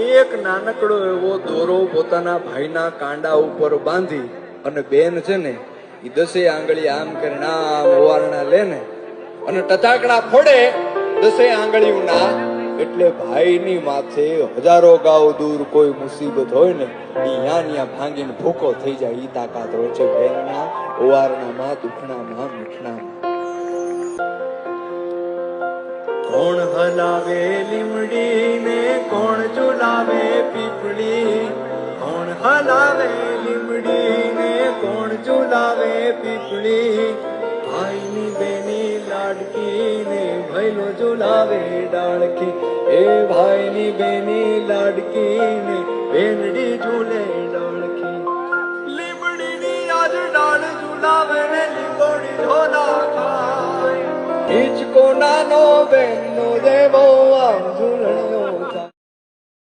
એક નાનકડો એવો દોરો પોતાના ભાઈના કાંડા ઉપર બાંધી અને બેન છે ને એ 10 આંગળી આમ કરીને આમ ઓવારણા લે ને અને ટટાકડા ફોડે 10 આંગળીઓના, એટલે ભાઈની માથે હજારો ગાઉ દૂર કોઈ મુસીબત હોય ને ઈ ન્યા ભાંગીને ભૂકો થઈ જાય. ઈ તાકાત હોય છે બેનના ઓવારણામાં, દુખણામાં, મીઠણામાં. કોણ હલાવે લીમડી ને કોણ ઝુલાવે પીપળી, કોણ હલાવે લીમડી ને કોણ ઝુલાવે પીપળી, ભાઈની બેની લાડકી ને ભૈલો ઝુલાવે ડાળખી, એ ભાઈની બેની લાડકી ને બેનડી ઝૂલે ડાળખી. લીમડીની આજ ડાળ ઝુલાવે ને લીંબોડી ઢોલા ખાય, હિચકો નાનો બેનનો દેવો આમ ઝૂલણો